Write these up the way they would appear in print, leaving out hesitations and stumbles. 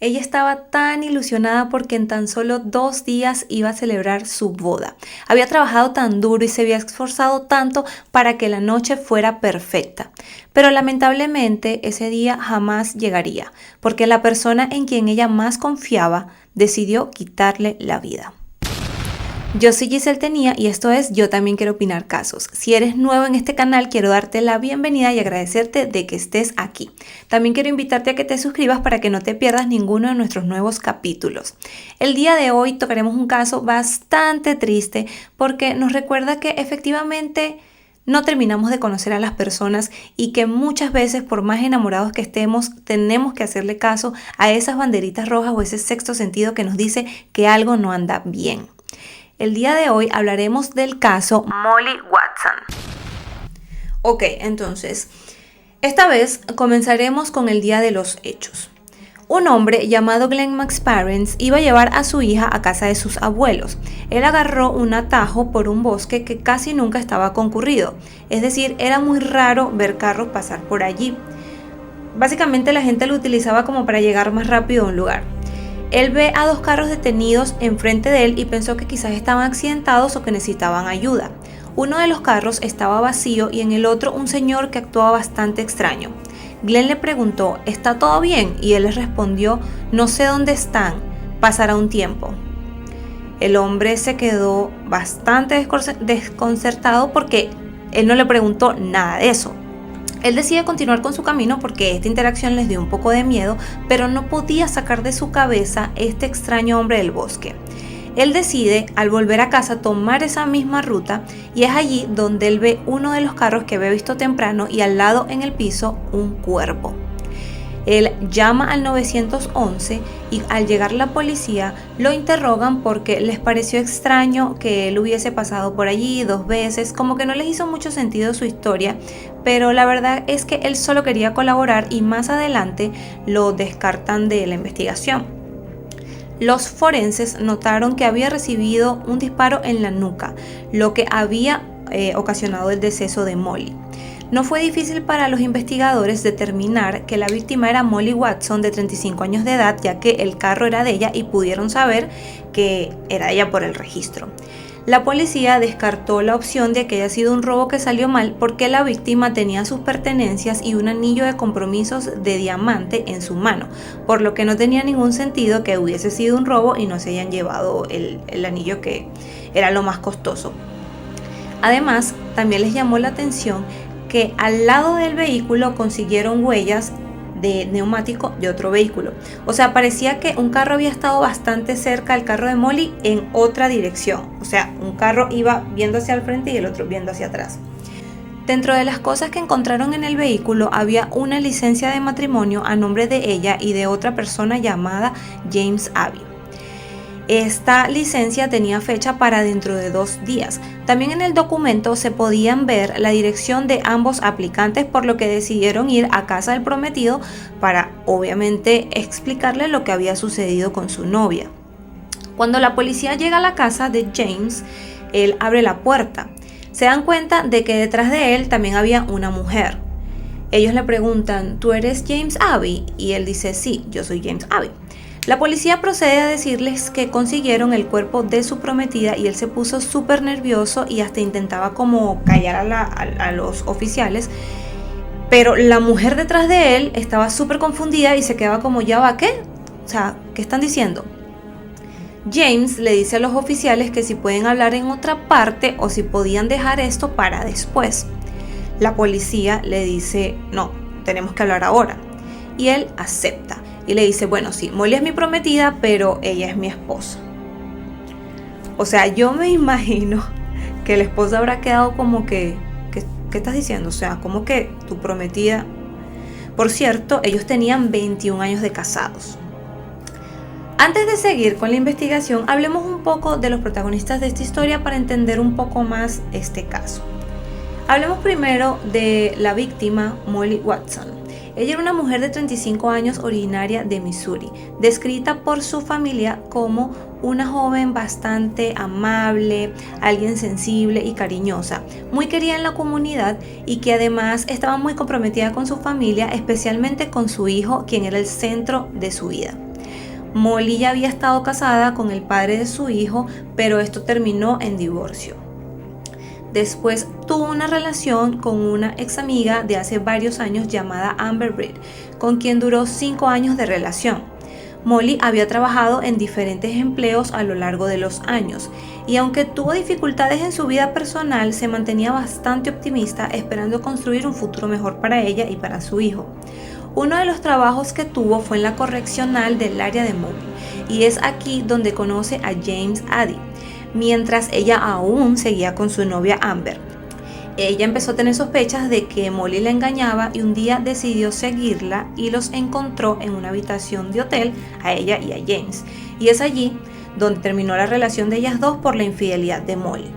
Ella estaba tan ilusionada porque en tan solo 2 días iba a celebrar su boda. Había trabajado tan duro y se había esforzado tanto para que la noche fuera perfecta. Pero lamentablemente ese día jamás llegaría, porque la persona en quien ella más confiaba decidió quitarle la vida. Yo soy Giselle Tenía y esto es Yo también quiero opinar casos. Si eres nuevo en este canal, quiero darte la bienvenida y agradecerte de que estés aquí. También quiero invitarte a que te suscribas para que no te pierdas ninguno de nuestros nuevos capítulos. El día de hoy tocaremos un caso bastante triste porque nos recuerda que efectivamente no terminamos de conocer a las personas y que muchas veces, por más enamorados que estemos, tenemos que hacerle caso a esas banderitas rojas o ese sexto sentido que nos dice que algo no anda bien. El día de hoy hablaremos del caso Molly Watson. Ok, entonces, esta vez comenzaremos con el día de los hechos. Un hombre llamado Glenn McSparens iba a llevar a su hija a casa de sus abuelos. Él agarró un atajo por un bosque que casi nunca estaba concurrido, es decir, era muy raro ver carros pasar por allí. Básicamente la gente lo utilizaba como para llegar más rápido a un lugar. Él ve a 2 carros detenidos enfrente de él y pensó que quizás estaban accidentados o que necesitaban ayuda. Uno de los carros estaba vacío y en el otro un señor que actuaba bastante extraño. Glenn le preguntó, ¿está todo bien? Y él le respondió, no sé dónde están, pasará un tiempo. El hombre se quedó bastante desconcertado porque él no le preguntó nada de eso. Él decide continuar con su camino porque esta interacción les dio un poco de miedo, pero no podía sacar de su cabeza este extraño hombre del bosque. Él decide, al volver a casa, tomar esa misma ruta y es allí donde él ve uno de los carros que había visto temprano y al lado en el piso un cuerpo. Él llama al 911 y al llegar la policía lo interrogan porque les pareció extraño que él hubiese pasado por allí 2 veces, como que no les hizo mucho sentido su historia, pero la verdad es que él solo quería colaborar y más adelante lo descartan de la investigación. Los forenses notaron que había recibido un disparo en la nuca, lo que había ocasionado el deceso de Molly. No fue difícil para los investigadores determinar que la víctima era Molly Watson, de 35 años de edad, ya que el carro era de ella y pudieron saber que era ella por el registro. La policía descartó la opción de que haya sido un robo que salió mal porque la víctima tenía sus pertenencias y un anillo de compromisos de diamante en su mano, por lo que no tenía ningún sentido que hubiese sido un robo y no se hayan llevado el anillo, que era lo más costoso. Además, también les llamó la atención que al lado del vehículo consiguieron huellas de neumático de otro vehículo. O sea, parecía que un carro había estado bastante cerca al carro de Molly en otra dirección. O sea, un carro iba viendo hacia el frente y el otro viendo hacia atrás. Dentro de las cosas que encontraron en el vehículo había una licencia de matrimonio a nombre de ella y de otra persona llamada James Abbey. Esta licencia tenía fecha para dentro de 2 días. También en el documento se podían ver la dirección de ambos aplicantes, por lo que decidieron ir a casa del prometido para obviamente explicarle lo que había sucedido con su novia. Cuando la policía llega a la casa de James, él abre la puerta. Se dan cuenta de que detrás de él también había una mujer. Ellos le preguntan, ¿tú eres James Abbey? Y él dice, sí, yo soy James Abbey. La policía procede a decirles que consiguieron el cuerpo de su prometida y él se puso súper nervioso y hasta intentaba como callar a los oficiales, pero la mujer detrás de él estaba súper confundida y se quedaba como, ¿ya va qué? O sea, ¿qué están diciendo? James le dice a los oficiales que si pueden hablar en otra parte o si podían dejar esto para después. La policía le dice, no, tenemos que hablar ahora. Y él acepta. Y le dice, bueno, sí, Molly es mi prometida, pero ella es mi esposa. O sea, yo me imagino que la esposa habrá quedado como que ¿qué estás diciendo? O sea, como que tu prometida. Por cierto, ellos tenían 21 años de casados. Antes de seguir con la investigación, hablemos un poco de los protagonistas de esta historia para entender un poco más este caso. Hablemos primero de la víctima, Molly Watson. Ella era una mujer de 35 años originaria de Missouri, descrita por su familia como una joven bastante amable, alguien sensible y cariñosa, muy querida en la comunidad y que además estaba muy comprometida con su familia, especialmente con su hijo, quien era el centro de su vida. Molly ya había estado casada con el padre de su hijo, pero esto terminó en divorcio. Después tuvo una relación con una ex amiga de hace varios años llamada Amber Britt, con quien duró 5 años de relación. Molly había trabajado en diferentes empleos a lo largo de los años y aunque tuvo dificultades en su vida personal, se mantenía bastante optimista esperando construir un futuro mejor para ella y para su hijo. Uno de los trabajos que tuvo fue en la correccional del área de Molly y es aquí donde conoce a James Addy, mientras ella aún seguía con su novia Amber. Ella empezó a tener sospechas de que Molly la engañaba y un día decidió seguirla y los encontró en una habitación de hotel a ella y a James. Y es allí donde terminó la relación de ellas dos por la infidelidad de Molly.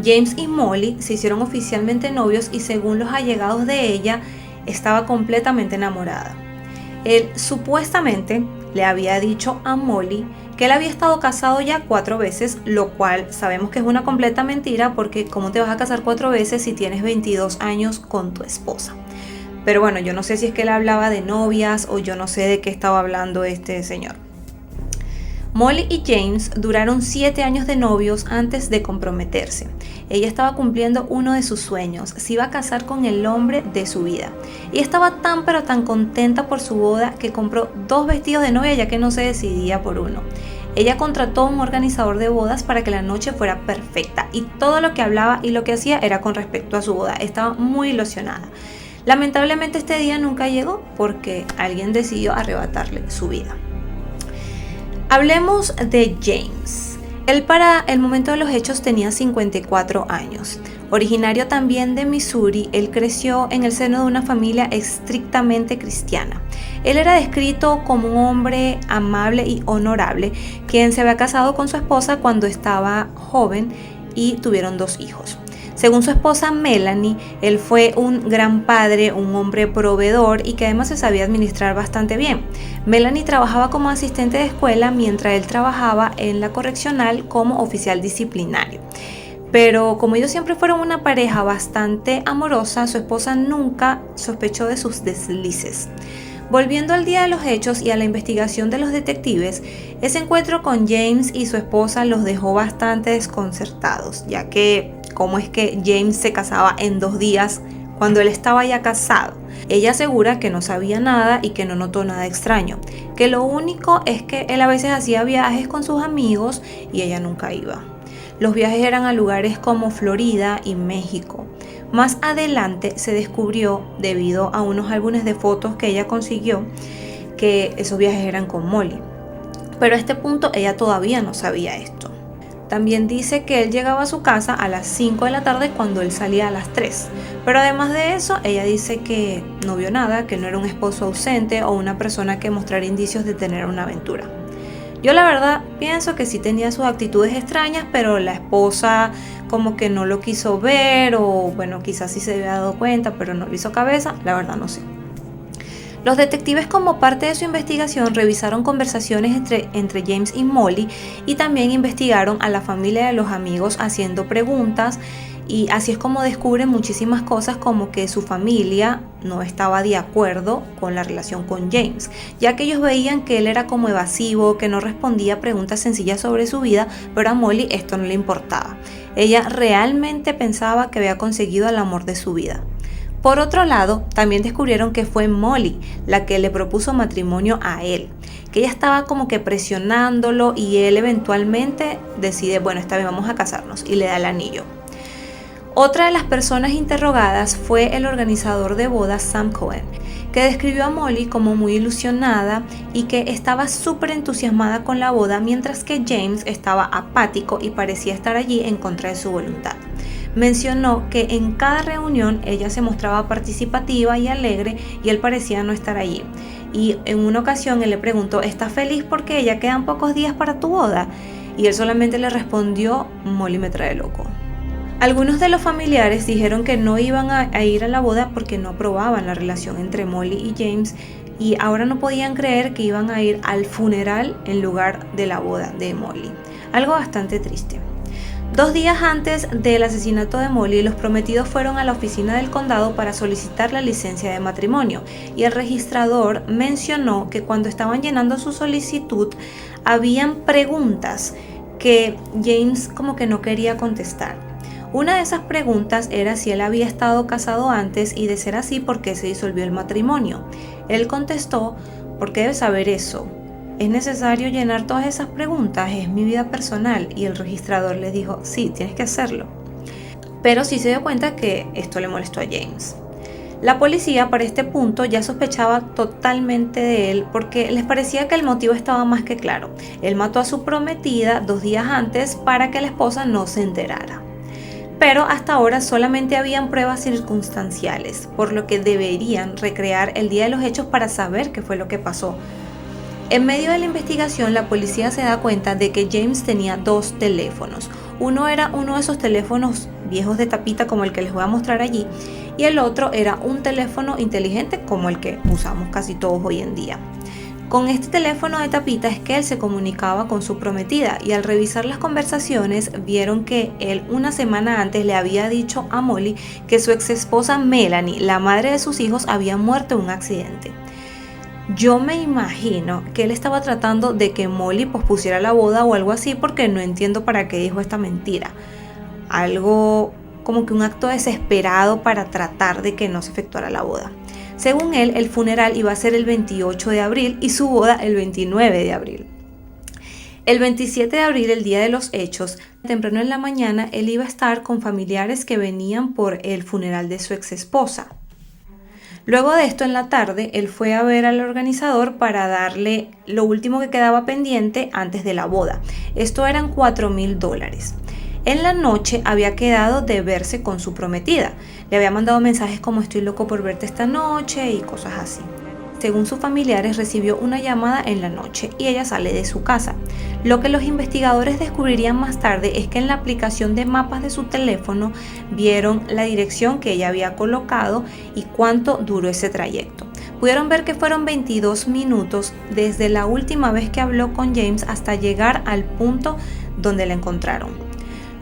James y Molly se hicieron oficialmente novios y según los allegados de ella, estaba completamente enamorada. Él supuestamente le había dicho a Molly que él había estado casado ya 4 veces, lo cual sabemos que es una completa mentira porque ¿cómo te vas a casar 4 veces si tienes 22 años con tu esposa? Pero bueno, yo no sé si es que él hablaba de novias o yo no sé de qué estaba hablando este señor. Molly y James duraron 7 años de novios antes de comprometerse. Ella estaba cumpliendo uno de sus sueños, se iba a casar con el hombre de su vida. Y estaba tan pero tan contenta por su boda que compró 2 vestidos de novia ya que no se decidía por uno. Ella contrató a un organizador de bodas para que la noche fuera perfecta y todo lo que hablaba y lo que hacía era con respecto a su boda. Estaba muy ilusionada. Lamentablemente este día nunca llegó porque alguien decidió arrebatarle su vida. Hablemos de James. Él para el momento de los hechos tenía 54 años. Originario también de Missouri, él creció en el seno de una familia estrictamente cristiana. Él era descrito como un hombre amable y honorable, quien se había casado con su esposa cuando estaba joven y tuvieron 2 hijos. Según su esposa Melanie, él fue un gran padre, un hombre proveedor y que además se sabía administrar bastante bien. Melanie trabajaba como asistente de escuela mientras él trabajaba en la correccional como oficial disciplinario. Pero como ellos siempre fueron una pareja bastante amorosa, su esposa nunca sospechó de sus deslices. Volviendo al día de los hechos y a la investigación de los detectives, ese encuentro con James y su esposa los dejó bastante desconcertados, ya que ¿cómo es que James se casaba en 2 días cuando él estaba ya casado? Ella asegura que no sabía nada y que no notó nada extraño, que lo único es que él a veces hacía viajes con sus amigos y ella nunca iba. Los viajes eran a lugares como Florida y México. Más adelante se descubrió, debido a unos álbumes de fotos que ella consiguió, que esos viajes eran con Molly. Pero a este punto ella todavía no sabía esto. También dice que él llegaba a su casa a las 5 de la tarde cuando él salía a las 3. Pero además de eso, ella dice que no vio nada, que no era un esposo ausente o una persona que mostrara indicios de tener una aventura. Yo la verdad pienso que sí tenía sus actitudes extrañas, pero la esposa como que no lo quiso ver o bueno, quizás sí se había dado cuenta, pero no le hizo cabeza, la verdad no sé. Los detectives como parte de su investigación revisaron conversaciones entre James y Molly y también investigaron a la familia de los amigos haciendo preguntas y así es como descubren muchísimas cosas como que su familia no estaba de acuerdo con la relación con James, ya que ellos veían que él era como evasivo, que no respondía a preguntas sencillas sobre su vida, pero a Molly esto no le importaba. Ella realmente pensaba que había conseguido el amor de su vida. Por otro lado, también descubrieron que fue Molly la que le propuso matrimonio a él, que ella estaba como que presionándolo y él eventualmente decide, bueno, esta vez vamos a casarnos y le da el anillo. Otra de las personas interrogadas fue el organizador de bodas Sam Cohen, que describió a Molly como muy ilusionada y que estaba súper entusiasmada con la boda, mientras que James estaba apático y parecía estar allí en contra de su voluntad. Mencionó que en cada reunión ella se mostraba participativa y alegre y él parecía no estar allí. Y en una ocasión él le preguntó, ¿estás feliz porque ya quedan pocos días para tu boda? Y él solamente le respondió, Molly me trae loco. Algunos de los familiares dijeron que no iban a ir a la boda porque no aprobaban la relación entre Molly y James y ahora no podían creer que iban a ir al funeral en lugar de la boda de Molly. Algo bastante triste. 2 días antes del asesinato de Molly, los prometidos fueron a la oficina del condado para solicitar la licencia de matrimonio y el registrador mencionó que cuando estaban llenando su solicitud habían preguntas que James como que no quería contestar. Una de esas preguntas era si él había estado casado antes y, de ser así, por qué se disolvió el matrimonio. Él contestó: ¿por qué debes saber eso? ¿Es necesario llenar todas esas preguntas? Es mi vida personal. Y el registrador le dijo: sí, tienes que hacerlo. Pero sí se dio cuenta que esto le molestó a James. La policía para este punto ya sospechaba totalmente de él porque les parecía que el motivo estaba más que claro. Él mató a su prometida 2 días antes para que la esposa no se enterara. Pero hasta ahora solamente habían pruebas circunstanciales, por lo que deberían recrear el día de los hechos para saber qué fue lo que pasó. En medio de la investigación, la policía se da cuenta de que James tenía 2 teléfonos. Uno era uno de esos teléfonos viejos de tapita como el que les voy a mostrar allí, y el otro era un teléfono inteligente como el que usamos casi todos hoy en día. Con este teléfono de tapita es que él se comunicaba con su prometida, y al revisar las conversaciones vieron que él una semana antes le había dicho a Molly que su ex esposa Melanie, la madre de sus hijos, había muerto en un accidente. Yo me imagino que él estaba tratando de que Molly pospusiera la boda o algo así, porque no entiendo para qué dijo esta mentira. Algo como que un acto desesperado para tratar de que no se efectuara la boda. Según él, el funeral iba a ser el 28 de abril y su boda el 29 de abril. El 27 de abril, el día de los hechos, temprano en la mañana, él iba a estar con familiares que venían por el funeral de su ex esposa. Luego de esto, en la tarde, él fue a ver al organizador para darle lo último que quedaba pendiente antes de la boda. Esto eran $4,000. En la noche había quedado de verse con su prometida. Le había mandado mensajes como: estoy loco por verte esta noche y cosas así. Según sus familiares, recibió una llamada en la noche y ella sale de su casa. Lo que los investigadores descubrirían más tarde es que en la aplicación de mapas de su teléfono vieron la dirección que ella había colocado y cuánto duró ese trayecto. Pudieron ver que fueron 22 minutos desde la última vez que habló con James hasta llegar al punto donde la encontraron.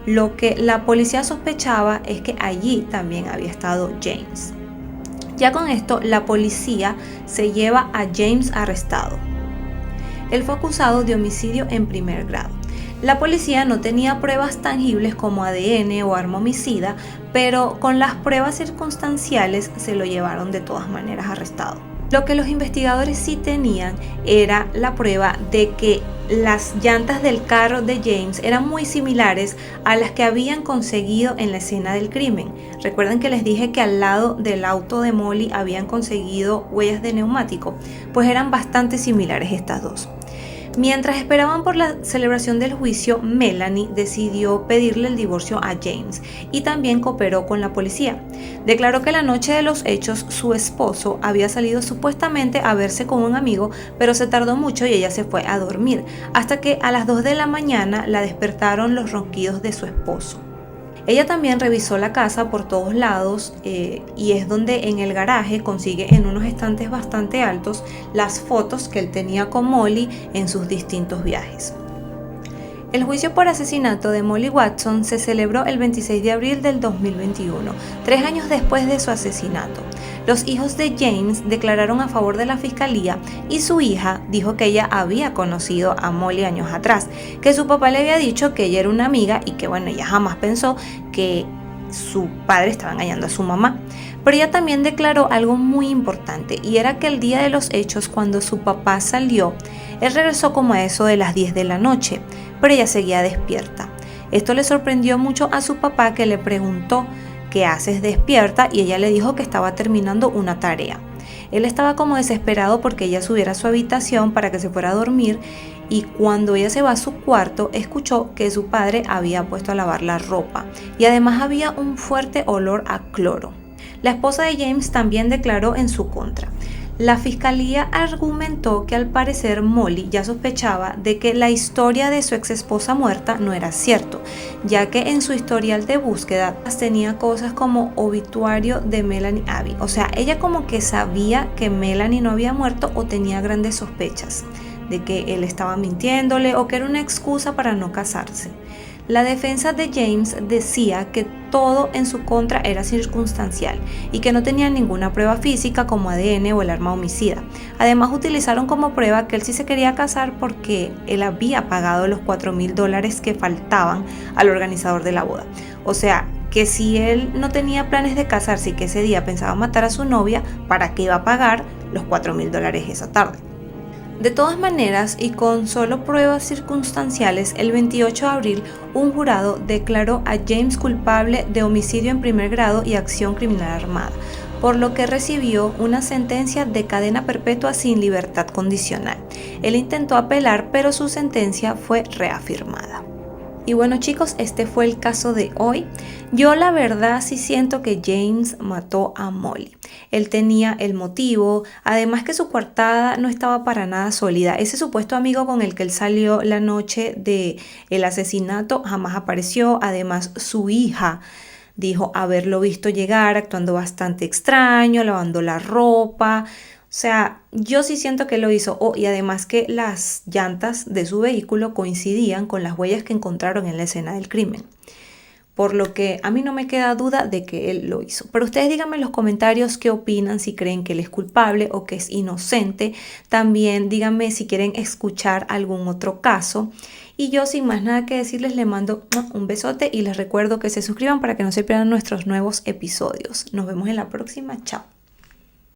Lo que la policía sospechaba es que allí también había estado James. Ya con esto, la policía se lleva a James arrestado. Él fue acusado de homicidio en primer grado. La policía no tenía pruebas tangibles como ADN o arma homicida, pero con las pruebas circunstanciales se lo llevaron de todas maneras arrestado. Lo que los investigadores sí tenían era la prueba de que las llantas del carro de James eran muy similares a las que habían conseguido en la escena del crimen. Recuerden que les dije que al lado del auto de Molly habían conseguido huellas de neumático, pues eran bastante similares estas dos. Mientras esperaban por la celebración del juicio, Melanie decidió pedirle el divorcio a James y también cooperó con la policía. Declaró que la noche de los hechos su esposo había salido supuestamente a verse con un amigo, pero se tardó mucho y ella se fue a dormir, hasta que a las 2 de la mañana la despertaron los ronquidos de su esposo. Ella también revisó la casa por todos lados y es donde en el garaje consigue en unos estantes bastante altos las fotos que él tenía con Molly en sus distintos viajes. El juicio por asesinato de Molly Watson se celebró el 26 de abril del 2021, 3 años después de su asesinato. Los hijos de James declararon a favor de la fiscalía y su hija dijo que ella había conocido a Molly años atrás, que su papá le había dicho que ella era una amiga y que ella jamás pensó que su padre estaba engañando a su mamá. Pero ella también declaró algo muy importante, y era que el día de los hechos, cuando su papá salió, él regresó como a eso de las 10 de la noche, pero ella seguía despierta. Esto le sorprendió mucho a su papá, que le preguntó: ¿qué haces despierta? Y ella le dijo que estaba terminando una tarea. Él estaba como desesperado porque ella subiera a su habitación para que se fuera a dormir, y cuando ella se va a su cuarto escuchó que su padre había puesto a lavar la ropa y además había un fuerte olor a cloro. La esposa de James también declaró en su contra. La fiscalía argumentó que al parecer Molly ya sospechaba de que la historia de su ex esposa muerta no era cierto, ya que en su historial de búsqueda tenía cosas como obituario de Melanie Abbey. O sea, ella como que sabía que Melanie no había muerto o tenía grandes sospechas de que él estaba mintiéndole o que era una excusa para no casarse. La defensa de James decía que todo en su contra era circunstancial y que no tenía ninguna prueba física como ADN o el arma homicida. Además, utilizaron como prueba que él sí se quería casar porque él había pagado los $4,000 que faltaban al organizador de la boda. O sea, que si él no tenía planes de casarse y que ese día pensaba matar a su novia, ¿para qué iba a pagar los $4,000 esa tarde? De todas maneras, y con solo pruebas circunstanciales, el 28 de abril un jurado declaró a James culpable de homicidio en primer grado y acción criminal armada, por lo que recibió una sentencia de cadena perpetua sin libertad condicional. Él intentó apelar, pero su sentencia fue reafirmada. Y bueno chicos, este fue el caso de hoy. Yo la verdad sí siento que James mató a Molly. Él tenía el motivo, además que su coartada no estaba para nada sólida. Ese supuesto amigo con el que él salió la noche del asesinato jamás apareció. Además, su hija dijo haberlo visto llegar actuando bastante extraño, lavando la ropa. O sea, yo sí siento que lo hizo. Y además que las llantas de su vehículo coincidían con las huellas que encontraron en la escena del crimen. Por lo que a mí no me queda duda de que él lo hizo. Pero ustedes díganme en los comentarios qué opinan, si creen que él es culpable o que es inocente. También díganme si quieren escuchar algún otro caso. Y yo sin más nada que decirles les mando un besote y les recuerdo que se suscriban para que no se pierdan nuestros nuevos episodios. Nos vemos en la próxima. Chao.